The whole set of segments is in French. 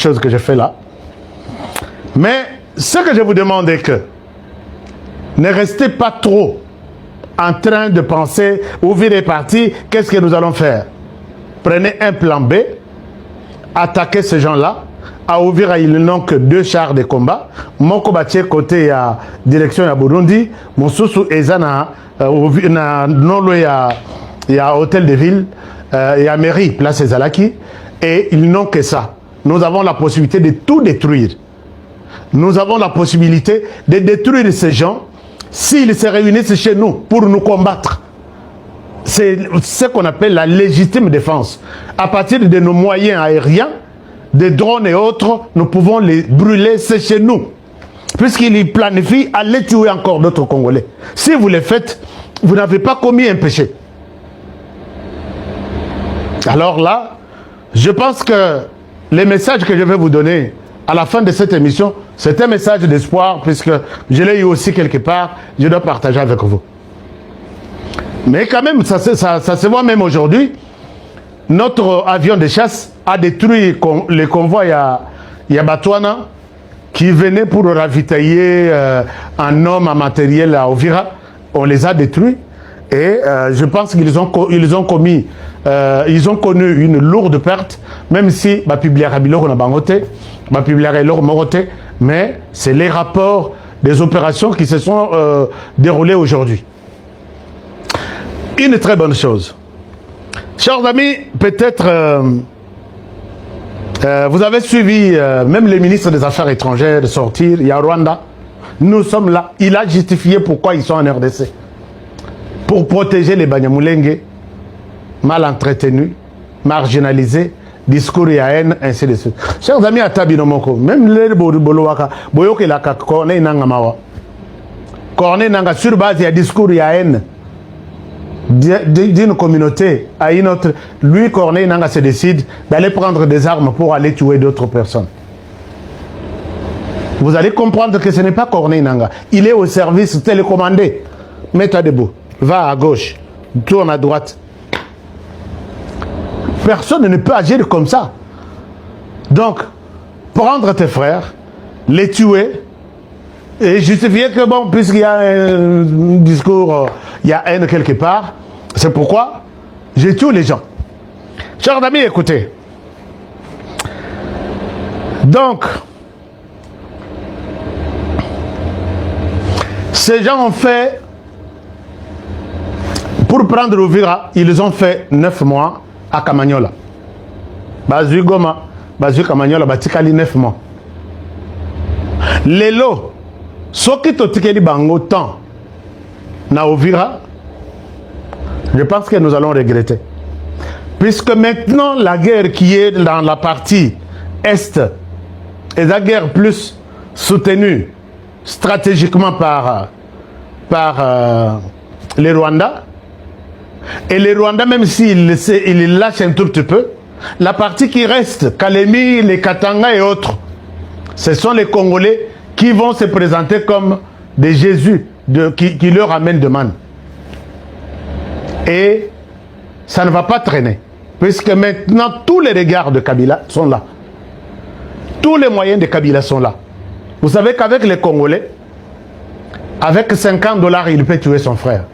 chose que je fais là. Mais ce que je vous demande est que ne restez pas trop en train de penser, ouvrir les partis, qu'est-ce que nous allons faire? Prenez un plan B, attaquez ces gens-là. À ouvrir, ils n'ont que 2 chars de combat. Mon combattier côté à direction à Burundi, mon sous Ezana, non loin il y a hôtel de ville, il y a mairie, place Ezalaki, et ils n'ont que ça. Nous avons la possibilité de tout détruire. Nous avons la possibilité de détruire ces gens s'ils se réunissent chez nous pour nous combattre. C'est ce qu'on appelle la légitime défense. À partir de nos moyens aériens, des drones et autres, nous pouvons les brûler, c'est chez nous. Puisqu'ils planifient aller tuer encore d'autres Congolais. Si vous le faites, vous n'avez pas commis un péché. Alors là, je pense que les messages que je vais vous donner à la fin de cette émission, c'est un message d'espoir, puisque je l'ai eu aussi quelque part, je dois partager avec vous. Mais quand même, ça se voit même aujourd'hui. Notre avion de chasse a détruit les convois à Batouana qui venaient pour ravitailler un homme en matériel à Ovira. On les a détruits et je pense qu'ils ont connu une lourde perte, même si mais c'est les rapports des opérations qui se sont déroulées aujourd'hui. Une très bonne chose. Chers amis, peut-être vous avez suivi même le ministre des Affaires étrangères sortir, il y a Rwanda. Nous sommes là. Il a justifié pourquoi ils sont en RDC. Pour protéger les Banyamulenge, mal entretenus, marginalisés, discours et haine, ainsi de suite. Chers amis, à Tabinomoko, même les Bolowaka, Boyoke la Corneille Nangamawa. Corneille Nanga sur base, il y a discours et haine. D'une communauté à une autre, lui, Corneille Nanga, se décide d'aller prendre des armes pour aller tuer d'autres personnes. Vous allez comprendre que ce n'est pas Corneille Nanga. Il est au service télécommandé. Mets-toi debout, va à gauche, tourne à droite. Personne ne peut agir comme ça. Donc, prendre tes frères, les tuer, et justifier que bon, puisqu'il y a un discours, il y a haine quelque part, c'est pourquoi je tue les gens. Chers amis, écoutez. Donc, ces gens ont fait, pour prendre Uvira, ils ont fait 9 mois à Kamanyola. Bazu Goma, Bazu Kamanyola, Batikali 9 mois. Les lots, ceux qui ont tiré bango temps, na Uvira, je pense que nous allons regretter. Puisque maintenant, la guerre qui est dans la partie Est est la guerre plus soutenue stratégiquement par les Rwandais. Et les Rwandais, même s'ils lâchent un tout petit peu, la partie qui reste, Kalemi, les Katanga et autres, ce sont les Congolais qui vont se présenter comme des Jésus qui leur amènent de manne. Et ça ne va pas traîner. Puisque maintenant, tous les regards de Kabila sont là. Tous les moyens de Kabila sont là. Vous savez qu'avec les Congolais, avec 50 $, il peut tuer son frère.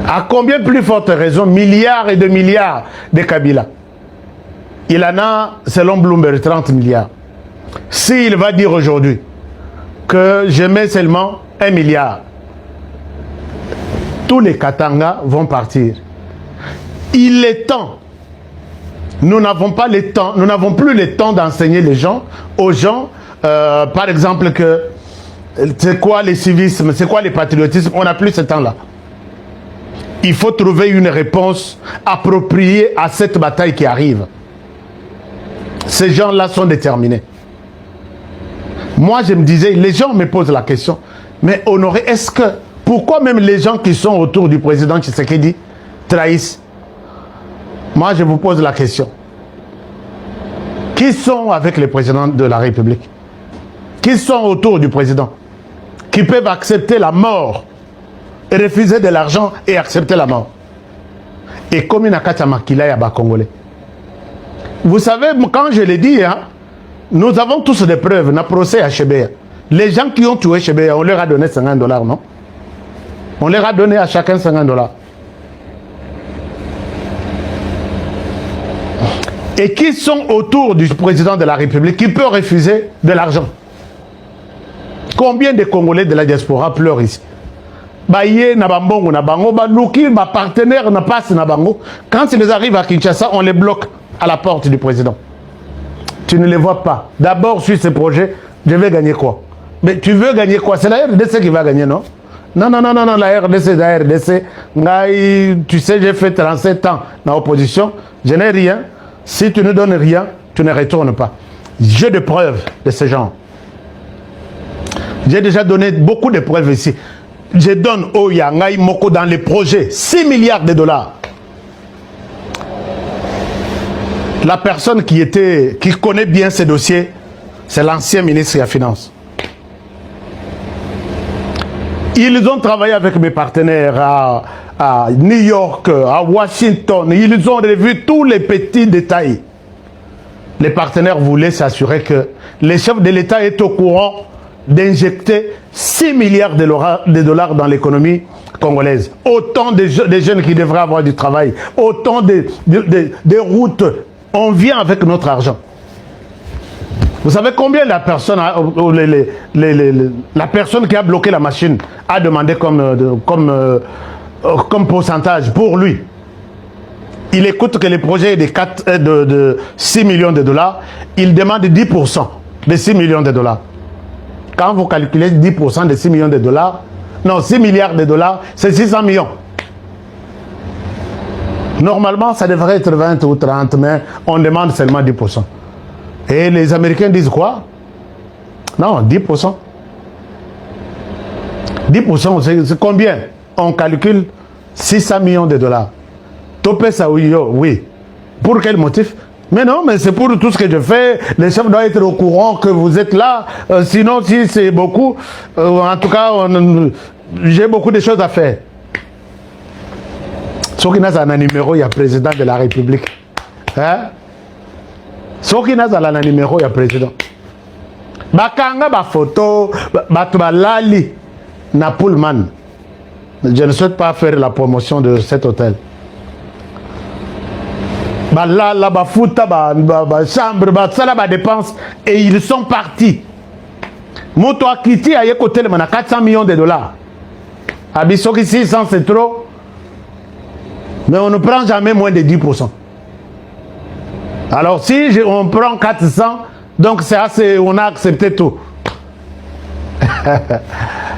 À combien plus forte raison, milliards et de milliards de Kabila? Il en a, selon Bloomberg, 30 milliards. S'il va dire aujourd'hui que je mets seulement 1 milliard, tous les Katanga vont partir. Il est temps. Nous n'avons pas le temps, nous n'avons plus le temps d'enseigner aux gens, par exemple, que c'est quoi le civisme, c'est quoi le patriotisme. On n'a plus ce temps-là. Il faut trouver une réponse appropriée à cette bataille qui arrive. Ces gens-là sont déterminés. Moi, je me disais, les gens me posent la question, mais Honoré, pourquoi même les gens qui sont autour du président Tshisekedi trahissent? Moi, je vous pose la question. Qui sont avec le président de la République? Qui sont autour du président? Qui peuvent accepter la mort et refuser de l'argent et accepter la mort? Et comme il y a Makila, il y a Congolais. Vous savez, quand je l'ai dit, hein, nous avons tous des preuves. On a procès à Chebea. Les gens qui ont tué Chebea, on leur a donné 50 $, non? On leur a donné à chacun 50 $. Et qui sont autour du président de la République qui peut refuser de l'argent? Combien de Congolais de la diaspora pleurent ici? Baye na bambongo na bango, baluki, ba partenaire na passe na bango. Quand ils arrivent à Kinshasa, on les bloque à la porte du président. Tu ne les vois pas. D'abord, sur ce projet, je vais gagner quoi? Mais tu veux gagner quoi? C'est la RDC qui va gagner, non? Non, non, non, non, non, la RDC, la RDC. Tu sais, j'ai fait 37 ans dans l'opposition. Je n'ai rien. Si tu ne donnes rien, tu ne retournes pas. J'ai des preuves de ce genre. J'ai déjà donné beaucoup de preuves ici. Je donne au Yangai Moko dans les projets 6 milliards de dollars. La personne qui connaît bien ces dossiers, c'est l'ancien ministre des Finances. Ils ont travaillé avec mes partenaires à New York, à Washington. Ils ont revu tous les petits détails. Les partenaires voulaient s'assurer que le chef de l'État est au courant d'injecter 6 milliards de dollars dans l'économie congolaise. Autant de jeunes qui devraient avoir du travail. Autant de routes. On vient avec notre argent. Vous savez combien la personne qui a bloqué la machine a demandé comme pourcentage pour lui? Il écoute que le projet est de 6 millions de dollars. Il demande 10% de 6 millions de dollars. Quand vous calculez 10% de 6 millions de dollars, non, 6 milliards de dollars, c'est 600 millions. Normalement, ça devrait être 20 ou 30, mais on demande seulement 10%. Et les Américains disent quoi? Non, 10%. 10%, c'est combien? On calcule 600 millions de dollars. Topé ça, oui. Pour quel motif? Mais non, mais c'est pour tout ce que je fais. Les chefs doivent être au courant que vous êtes là. Sinon, si c'est beaucoup, en tout cas, j'ai beaucoup de choses à faire. Ce qui n'a un numéro, il y a président de la République. Hein? Ce qui n'a un numéro, il y a président. Bakanga ba photo, lali na Pullman. Je ne souhaite pas faire la promotion de cet hôtel. Là, fouta, chambre, ça dépense et ils sont partis. Moto a quitté à côté de 400 millions de dollars. Abisso qui 600 c'est trop. Mais on ne prend jamais moins de 10%. Alors si on prend 400, donc c'est assez, on a accepté tout.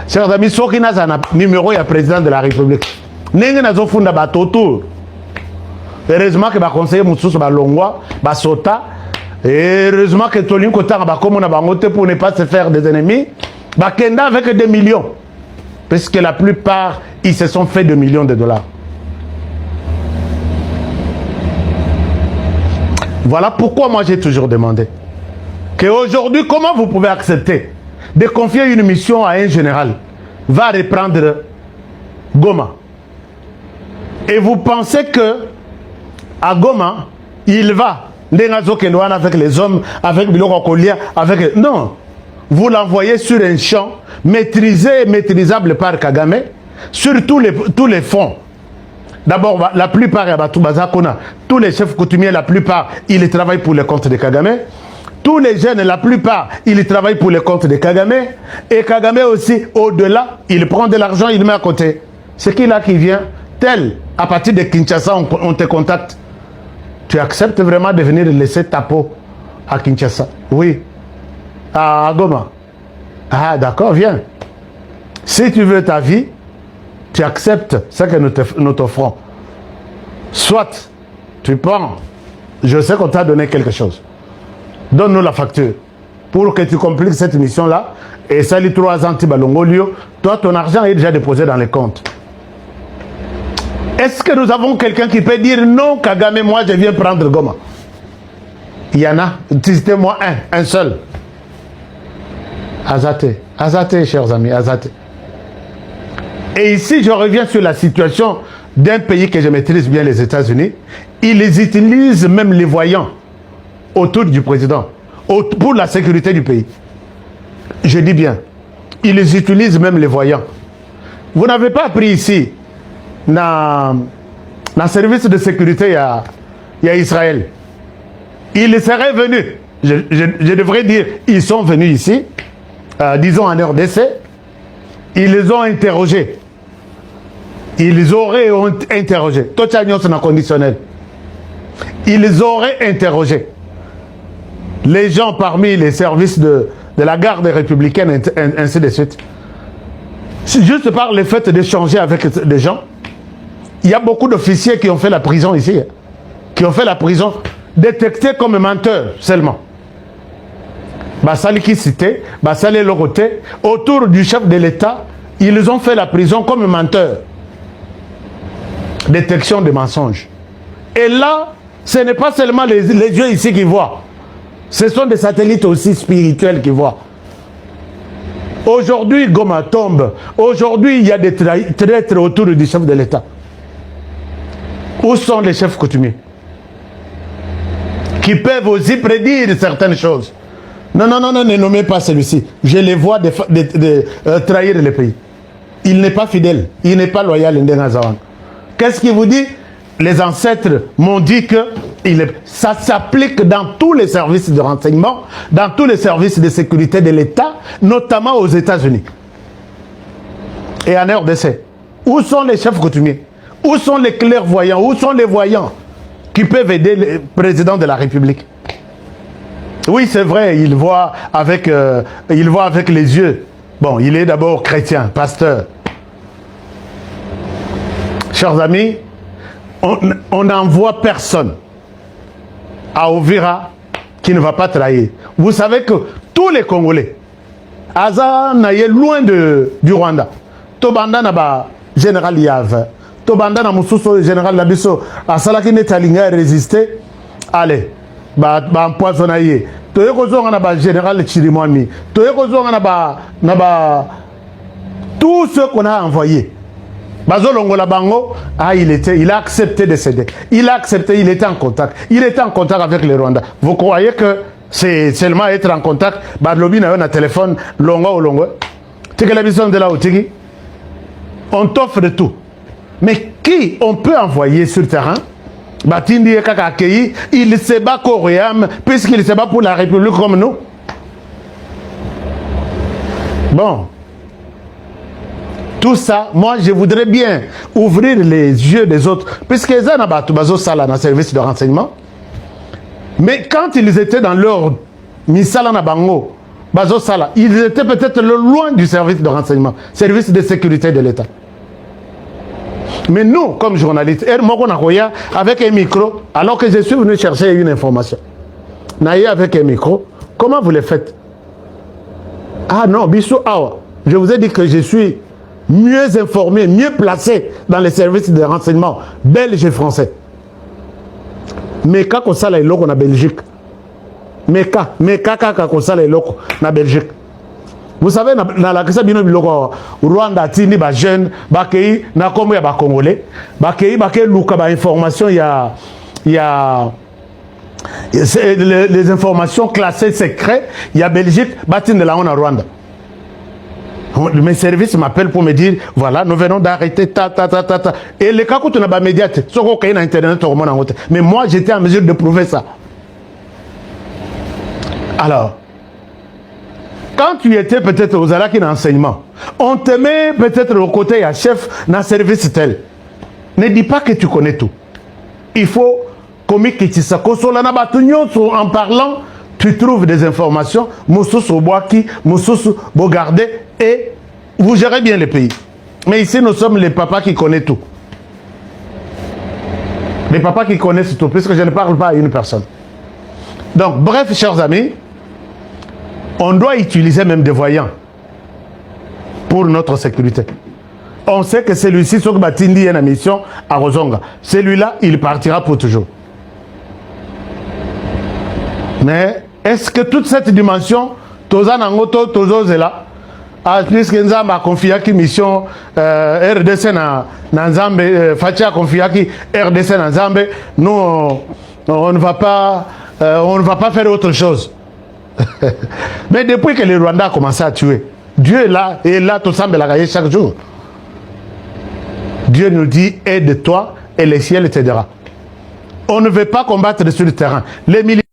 Chers amis, ceux qui n'ont un numéro, il y a président de la République. N'est-ce pas autour. Heureusement que le conseiller Moussous Balongwa, Basota, et heureusement que Tolin Kotang comme on a bangoté pour ne pas se faire des ennemis, Bakenda avec des millions. Parce que la plupart, ils se sont fait de millions de dollars. Voilà pourquoi moi j'ai toujours demandé qu'aujourd'hui, comment vous pouvez accepter de confier une mission à un général, va reprendre Goma. Et vous pensez que à Goma, il va avec les hommes, avec Biloko Kolia, avec... Non, vous l'envoyez sur un champ maîtrisé et maîtrisable par Kagame, sur tous les fonds. D'abord, la plupart, tous les chefs coutumiers, la plupart, ils travaillent pour le compte de Kagame. Tous les jeunes, la plupart, ils travaillent pour le compte de Kagame. Et Kagame aussi, au-delà, il prend de l'argent, il met à côté. C'est qui là qui vient, tel, à partir de Kinshasa, on te contacte. Tu acceptes vraiment de venir laisser ta peau à Kinshasa? Oui. À Goma. Ah, d'accord, viens. Si tu veux ta vie, tu acceptes ce que nous t'offrons. Soit tu prends, je sais qu'on t'a donné quelque chose. Donne-nous la facture pour que tu compliques cette mission-là. Et ça, les 3 ans, toi, ton argent est déjà déposé dans les comptes. Est-ce que nous avons quelqu'un qui peut dire non, Kagame, moi, je viens prendre Goma? Il y en a, citez-moi un seul. Azate, chers amis, Azate. Et ici, je reviens sur la situation d'un pays que je maîtrise bien, les États-Unis. Ils utilisent même les voyants autour du président, pour la sécurité du pays. Je dis bien, ils utilisent même les voyants. Vous n'avez pas appris ici, dans le service de sécurité, il y a Israël. Ils seraient venus, je devrais dire, ils sont venus ici, disons en RDC, ils les ont interrogés. Ils auraient interrogé. Tout ça, c'est conditionnel. Ils auraient interrogé les gens parmi les services de la garde républicaine, ainsi de suite. Juste par le fait d'échanger avec des gens, il y a beaucoup d'officiers qui ont fait la prison ici, qui ont fait la prison, détectés comme menteurs seulement. Basali qui citait, Basali Loroté, autour du chef de l'État, ils ont fait la prison comme menteurs. Détection de mensonges. Et là, ce n'est pas seulement les yeux ici qui voient. Ce sont des satellites aussi spirituels qui voient. Aujourd'hui, Goma tombe. Aujourd'hui, il y a des traîtres autour du chef de l'État. Où sont les chefs coutumiers qui peuvent aussi prédire certaines choses? Non, non, non, non, ne nommez pas celui-ci. Je les vois trahir le pays. Il n'est pas fidèle. Il n'est pas loyal. Qu'est-ce qu'il vous dit? Les ancêtres m'ont dit que ça s'applique dans tous les services de renseignement, dans tous les services de sécurité de l'État, notamment aux États-Unis. Et en RDC. Où sont les chefs coutumiers? Où sont les clairvoyants? Où sont les voyants qui peuvent aider le président de la République? Oui, c'est vrai, il voit avec les yeux. Bon, il est d'abord chrétien, pasteur. Chers amis, on n'envoie personne à Ovira qui ne va pas trahir. Vous savez que tous les Congolais, Aza est loin du Rwanda. Tobanda n'a général Yav. Tobanda n'a Moussousso, général Labisso. Asalaki Netalinga résisté. Allez, empoisonné. Toyekozo n'a général Chirimwami. Toyekozo n'a tout ce qu'on a envoyé. Bazolongola Bango, il a accepté de céder. Il a accepté, il était en contact. Il était en contact avec les Rwandais. Vous croyez que c'est seulement être en contact? Badlobi n'a un téléphone, longo ou longo. Tu que la vision de la Otigi? On t'offre de tout. Mais qui on peut envoyer sur le terrain? Batindi Kakakei, il se bat coréam, puisqu'il se bat pour la République comme nous. Bon. Tout ça, moi, je voudrais bien ouvrir les yeux des autres, puisque les gens ont sala dans le service de renseignement. Mais quand ils étaient dans leur misala na bango, bazo sala, ils étaient peut-être loin du service de renseignement, service de sécurité de l'État. Mais nous, comme journalistes, avec un micro, alors que je suis venu chercher une information, avec un micro, comment vous le faites? Ah non, Bissou Awa, je vous ai dit que je suis mieux informé, mieux placé dans les services de renseignement belges et français. Mais quand on s'allait loco en Belgique, mais quand on s'allait loco en Belgique, vous savez, dans la question de Rwanda, Tini, les jeunes, les Congolais, les informations, il y a les informations classées secrètes, il y a Belgique, Batin de la Rwanda. Mes services m'appellent pour me dire, voilà, nous venons d'arrêter, Et les cas où tu n'as pas médias, mais moi, j'étais en mesure de prouver ça. Alors, quand tu étais peut-être aux Alaki d'enseignement, on te met peut-être au côté à chef dans service tel. Ne dis pas que tu connais tout. Il faut, en parlant, tu trouves des informations, Moussous Boaki, Moussous Bogardé, et vous gérez bien le pays. Mais ici, nous sommes les papas qui connaissent tout. Les papas qui connaissent tout, puisque je ne parle pas à une personne. Donc, bref, chers amis, on doit utiliser même des voyants pour notre sécurité. On sait que celui-ci, Sok Batindi, est en mission à Rozonga. Celui-là, il partira pour toujours. Mais est-ce que toute cette dimension, Toza Nangoto, Tozo Zela, puisque Nzambe a confié qui mission RDC na Nzambe, Fatia a confié qui RDC na Nzambe, nous, on ne va pas on ne va pas faire autre chose. Mais depuis que le Rwanda a commencé à tuer, Dieu est là, et là, tout semble la gagner chaque jour. Dieu nous dit, aide-toi, et le ciel t'aidera. On ne veut pas combattre sur le terrain. Les militaires